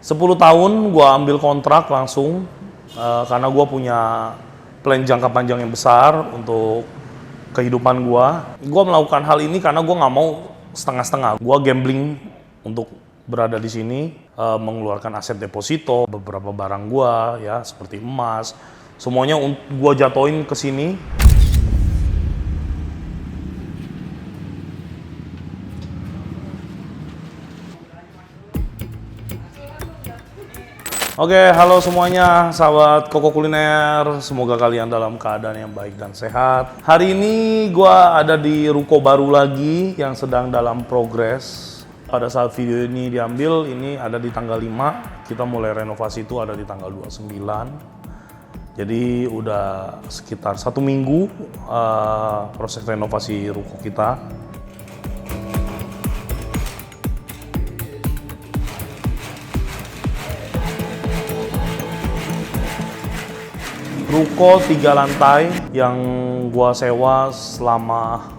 10 tahun gue ambil kontrak langsung karena gue punya plan jangka panjang yang besar untuk kehidupan gue. Gue melakukan hal ini karena gue nggak mau setengah-setengah. Gue gambling untuk berada di sini, mengeluarkan aset deposito, beberapa barang gue ya seperti emas, semuanya gue jatuhin ke sini. Oke, halo semuanya, sahabat Koko Kuliner. Semoga kalian dalam keadaan yang baik dan sehat. Hari ini gue ada di ruko baru lagi yang sedang dalam progres. Pada saat video ini diambil, ini ada di tanggal 5. Kita mulai renovasi itu ada di tanggal 29. Jadi udah sekitar 1 minggu proses renovasi ruko kita. Ruko 3 lantai yang gua sewa selama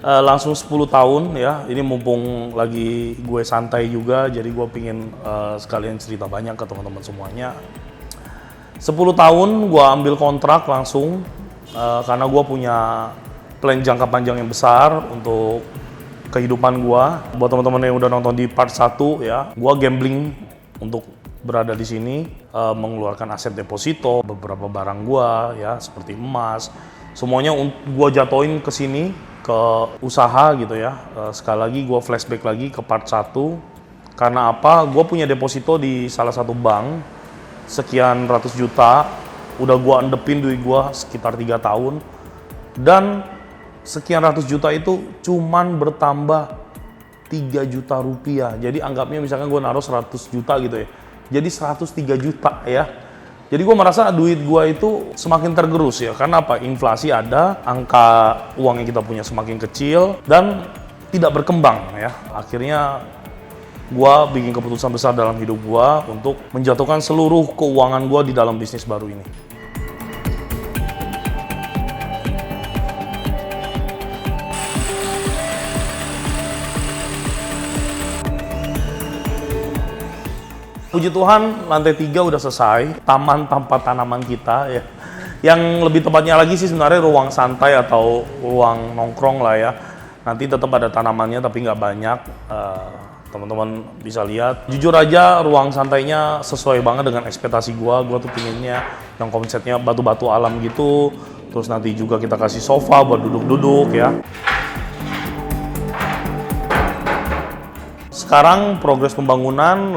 langsung 10 tahun ya. Ini mumpung lagi gue santai juga, jadi gue pingin sekalian cerita banyak ke teman-teman semuanya. 10 tahun gua ambil kontrak langsung karena gue punya plan jangka panjang yang besar untuk kehidupan gua. Buat teman-teman yang udah nonton di part 1 ya, gua gambling untuk berada di sini, mengeluarkan aset deposito, beberapa barang gua ya seperti emas, semuanya gua jatuhin ke sini, ke usaha gitu ya. Sekali lagi gua flashback lagi ke part 1. Karena apa? Gua punya deposito di salah satu bank sekian ratus juta, udah gua endepin duit gua sekitar 3 tahun, dan sekian ratus juta itu cuman bertambah 3 juta rupiah. Jadi anggapnya misalkan gue naruh 100 juta gitu ya, jadi 103 juta ya. Jadi gue merasa duit gue itu semakin tergerus ya. Karena apa? Inflasi ada, angka uang yang kita punya semakin kecil dan tidak berkembang ya. Akhirnya gue bikin keputusan besar dalam hidup gue untuk menjatuhkan seluruh keuangan gue di dalam bisnis baru ini. Puji Tuhan, lantai 3 udah selesai, taman tanpa tanaman kita ya. Yang lebih tepatnya lagi sih sebenarnya ruang santai atau ruang nongkrong lah ya. Nanti tetap ada tanamannya tapi nggak banyak, teman-teman bisa lihat. Jujur aja ruang santainya sesuai banget dengan ekspektasi gua tuh pinginnya yang konsepnya batu-batu alam gitu. Terus nanti juga kita kasih sofa buat duduk-duduk ya. Sekarang progres pembangunan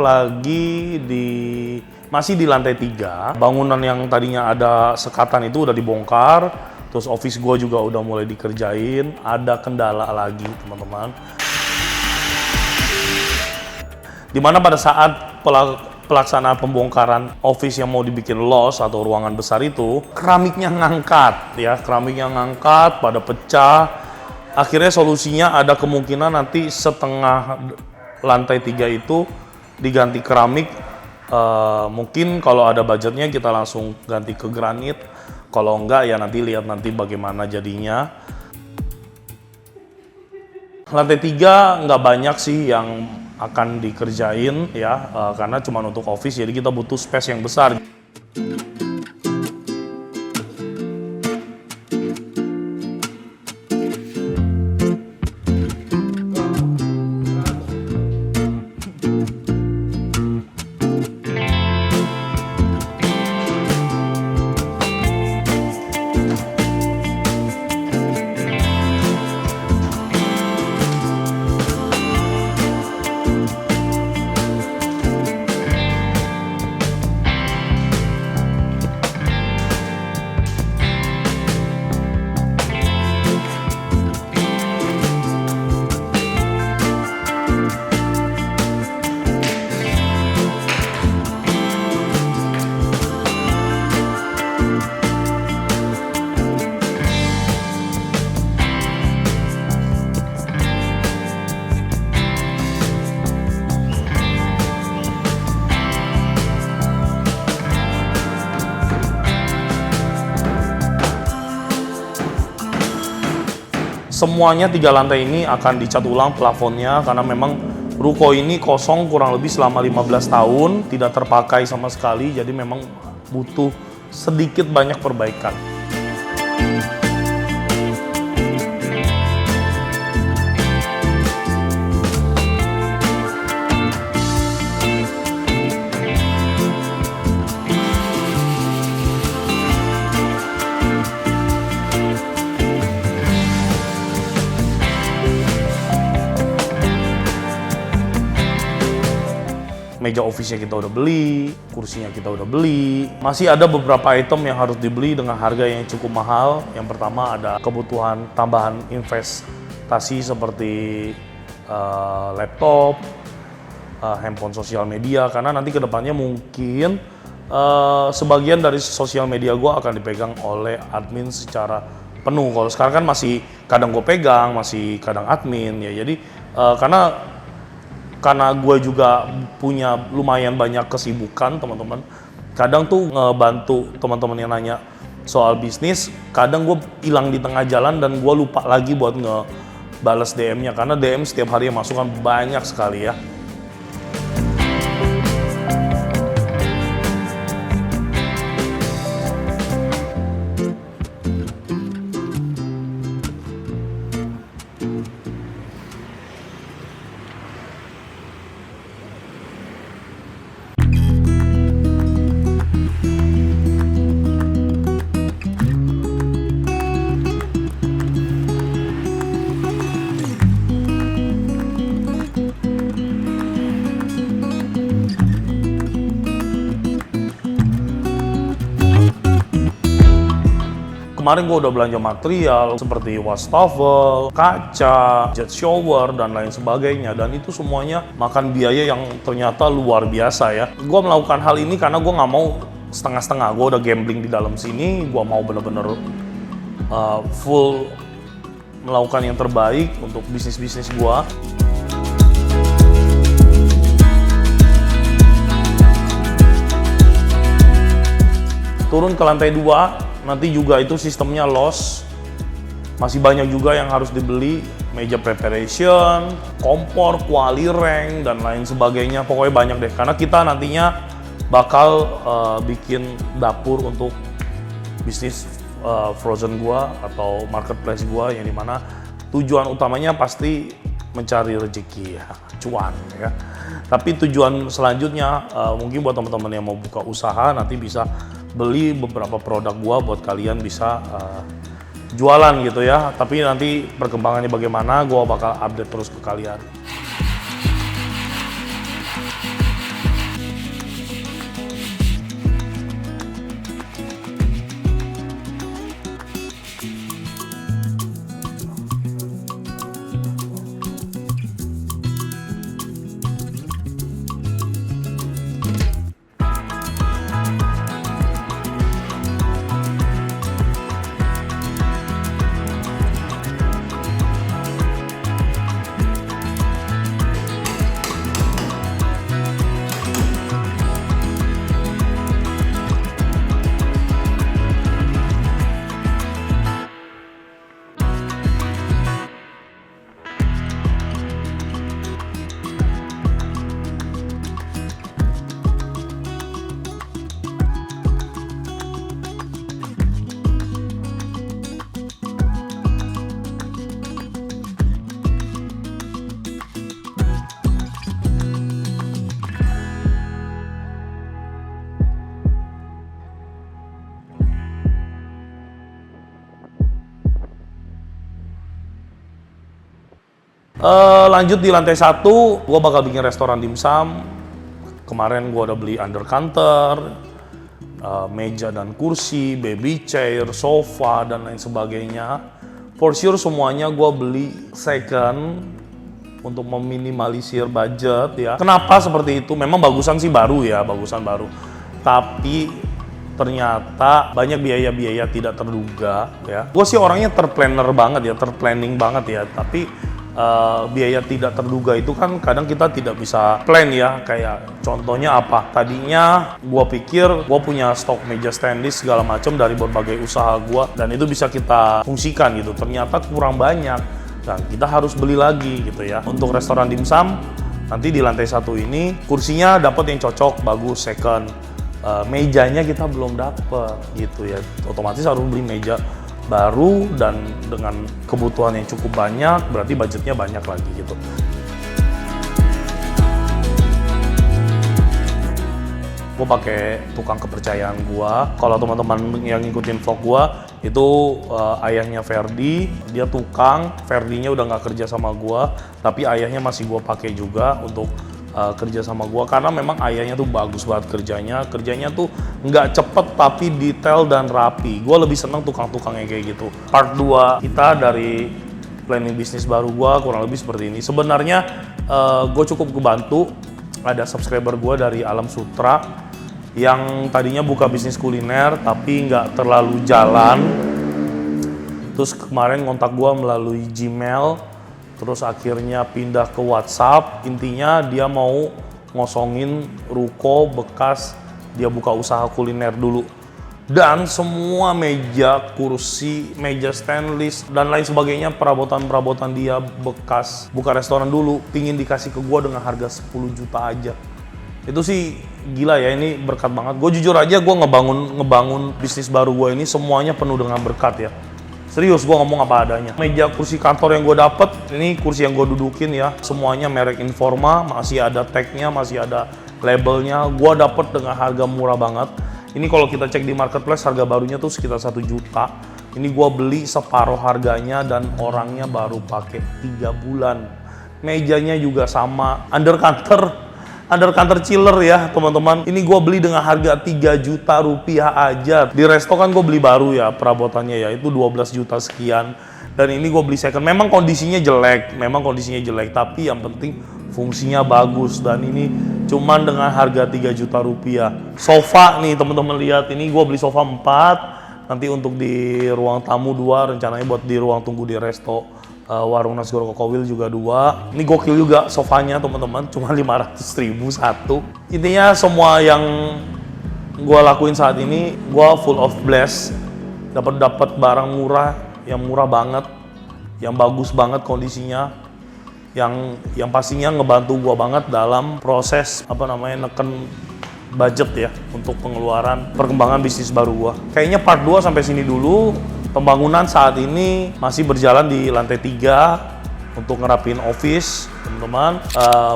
masih di lantai 3. Bangunan yang tadinya ada sekatan itu udah dibongkar. Terus office gua juga udah mulai dikerjain. Ada kendala lagi teman-teman. Dimana pada saat pelaksanaan pembongkaran office yang mau dibikin loft atau ruangan besar itu, keramiknya ngangkat ya. Keramiknya ngangkat, pada pecah. Akhirnya solusinya ada kemungkinan nanti setengah lantai 3 itu diganti keramik. Mungkin kalau ada budgetnya kita langsung ganti ke granit. Kalau enggak ya nanti lihat nanti bagaimana jadinya. Lantai 3 nggak banyak sih yang akan dikerjain ya, karena cuma untuk office, jadi kita butuh space yang besar. Semuanya 3 lantai ini akan dicat ulang plafonnya karena memang Ruko ini kosong kurang lebih selama 15 tahun, tidak terpakai sama sekali, jadi memang butuh sedikit banyak perbaikan. Meja office-nya kita udah beli, kursinya kita udah beli. Masih ada beberapa item yang harus dibeli dengan harga yang cukup mahal. Yang pertama ada kebutuhan tambahan investasi seperti laptop, handphone sosial media, karena nanti kedepannya mungkin sebagian dari sosial media gue akan dipegang oleh admin secara penuh. Kalau sekarang kan masih kadang gue pegang, masih kadang admin ya. Jadi karena gue juga punya lumayan banyak kesibukan teman-teman, kadang tuh ngebantu teman-teman yang nanya soal bisnis, kadang gue hilang di tengah jalan dan gue lupa lagi buat ngebales DM-nya, karena DM setiap hari yang masuk kan banyak sekali ya. Kemarin gue udah belanja material seperti wastafel, kaca, jet shower, dan lain sebagainya. Dan itu semuanya makan biaya yang ternyata luar biasa ya. Gue melakukan hal ini karena gue nggak mau setengah-setengah. Gue udah gambling di dalam sini, gue mau bener-bener full melakukan yang terbaik untuk bisnis-bisnis gue. Turun ke lantai 2. Nanti juga itu sistemnya loss, masih banyak juga yang harus dibeli, meja preparation, kompor, kuali rank, dan lain sebagainya. Pokoknya banyak deh, karena kita nantinya bakal bikin dapur untuk bisnis frozen gua atau marketplace gua, yang dimana tujuan utamanya pasti mencari rezeki ya, cuan ya. Tapi tujuan selanjutnya mungkin buat teman-teman yang mau buka usaha nanti bisa beli beberapa produk gua buat kalian bisa jualan gitu ya. Tapi nanti perkembangannya bagaimana gua bakal update terus ke kalian. Lanjut di lantai 1, gue bakal bikin restoran dimsum. Kemarin gue udah beli under counter, meja dan kursi, baby chair, sofa, dan lain sebagainya. For sure semuanya gue beli second untuk meminimalisir budget ya. Kenapa seperti itu? Memang bagusan sih baru ya, bagusan baru. Tapi ternyata banyak biaya-biaya tidak terduga ya. Gue sih orangnya terplanner banget ya, terplanning banget ya. Tapi biaya tidak terduga itu kan kadang kita tidak bisa plan ya. Kayak contohnya apa? Tadinya gue pikir gue punya stok meja stainless segala macam dari berbagai usaha gue dan itu bisa kita fungsikan gitu. Ternyata kurang banyak dan kita harus beli lagi gitu ya. Untuk restoran dimsum Nanti di lantai 1 ini kursinya dapat yang cocok, bagus, second. Mejanya kita belum dapat gitu ya. Otomatis harus beli meja baru dan dengan kebutuhan yang cukup banyak, berarti budgetnya banyak lagi gitu. Gue pakai tukang kepercayaan gue. Kalau teman-teman yang ngikutin vlog gue, itu ayahnya Ferdi, dia tukang. Ferdinya udah nggak kerja sama gue, tapi ayahnya masih gue pakai juga untuk kerja sama gue, karena memang ayahnya tuh bagus banget kerjanya tuh nggak cepet tapi detail dan rapi. Gue lebih seneng tukang-tukang yang kayak gitu. Part 2 kita dari planning bisnis baru gue kurang lebih seperti ini. Sebenarnya gue cukup kebantu, ada subscriber gue dari Alam Sutra yang tadinya buka bisnis kuliner tapi nggak terlalu jalan. Terus kemarin kontak gue melalui Gmail, terus akhirnya pindah ke WhatsApp. Intinya dia mau ngosongin ruko bekas dia buka usaha kuliner dulu. Dan semua meja, kursi, meja stainless, dan lain sebagainya, perabotan-perabotan dia bekas buka restoran dulu, pingin dikasih ke gue dengan harga 10 juta aja. Itu sih gila ya, ini berkat banget. Gue jujur aja, gue ngebangun bisnis baru gue ini semuanya penuh dengan berkat ya. Serius, gue ngomong apa adanya. Meja kursi kantor yang gue dapet, ini kursi yang gue dudukin ya, semuanya merek Informa, masih ada tagnya, masih ada labelnya. Gue dapet dengan harga murah banget. Ini kalau kita cek di marketplace, harga barunya tuh sekitar 1 juta. Ini gue beli separuh harganya dan orangnya baru pakai 3 bulan. Mejanya juga sama, undercounter chiller ya teman-teman. Ini gue beli dengan harga 3 juta rupiah aja. Di resto kan gue beli baru ya, perabotannya ya itu 12 juta sekian. Dan ini gue beli second. Memang kondisinya jelek, tapi yang penting fungsinya bagus. Dan ini cuman dengan harga 3 juta rupiah. Sofa nih teman-teman lihat, ini gue beli sofa 4. Nanti untuk di ruang tamu 2, rencananya buat di ruang tunggu di resto. Warung nasi goreng Kokowil juga 2. Ini gokil juga sofanya teman-teman, cuma 500.000 satu. Intinya semua yang gue lakuin saat ini, gue full of bless. Dapat barang murah, yang murah banget, yang bagus banget kondisinya, yang pastinya ngebantu gue banget dalam proses neken budget ya untuk pengeluaran perkembangan bisnis baru gue. Kayaknya part 2 sampai sini dulu. Pembangunan saat ini masih berjalan di lantai 3 untuk ngerapin office, teman-teman.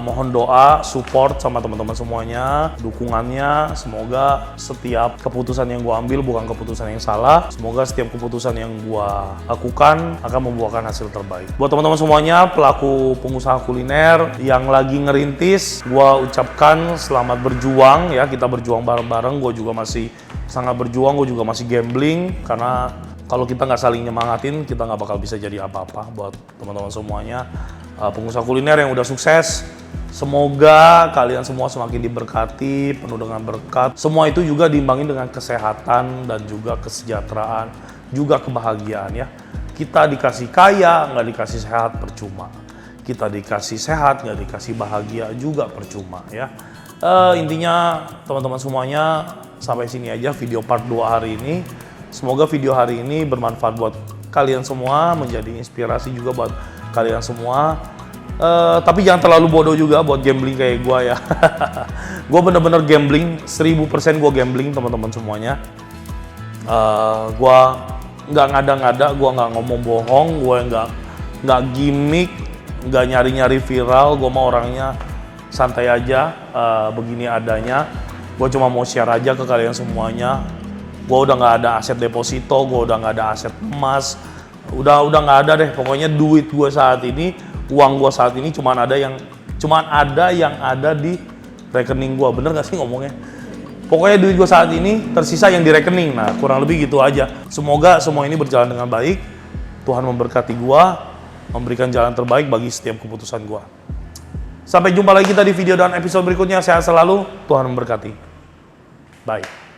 Mohon doa, support sama teman-teman semuanya, dukungannya. Semoga setiap keputusan yang gua ambil bukan keputusan yang salah. Semoga setiap keputusan yang gua lakukan akan membuahkan hasil terbaik. Buat teman-teman semuanya, pelaku pengusaha kuliner yang lagi ngerintis, gua ucapkan selamat berjuang ya. Kita berjuang bareng-bareng. Gua juga masih sangat berjuang, gua juga masih gambling karena kalau kita nggak saling nyemangatin, kita nggak bakal bisa jadi apa-apa. Buat teman-teman semuanya, pengusaha kuliner yang udah sukses, semoga kalian semua semakin diberkati, penuh dengan berkat. Semua itu juga diimbangi dengan kesehatan dan juga kesejahteraan, juga kebahagiaan ya. Kita dikasih kaya, nggak dikasih sehat, percuma. Kita dikasih sehat, nggak dikasih bahagia, juga percuma ya. Intinya teman-teman semuanya, sampai sini aja video part 2 hari ini. Semoga video hari ini bermanfaat buat kalian semua, menjadi inspirasi juga buat kalian semua. Tapi jangan terlalu bodoh juga buat gambling kayak gue ya. Gue bener-bener gambling, 1000% gue gambling teman-teman semuanya. Gue nggak ngada-ngada, gue nggak ngomong bohong, gue nggak gimmick, nggak nyari-nyari viral. Gue mah orangnya santai aja, begini adanya. Gue cuma mau share aja ke kalian semuanya. Gue udah nggak ada aset deposito, gue udah nggak ada aset emas, udah nggak ada deh. Pokoknya duit gue saat ini, uang gue saat ini cuman ada yang ada di rekening gue. Bener nggak sih ngomongnya? Pokoknya duit gue saat ini tersisa yang di rekening. Nah, kurang lebih gitu aja. Semoga semua ini berjalan dengan baik. Tuhan memberkati gue, memberikan jalan terbaik bagi setiap keputusan gue. Sampai jumpa lagi kita di video dan episode berikutnya. Sehat selalu, Tuhan memberkati. Bye.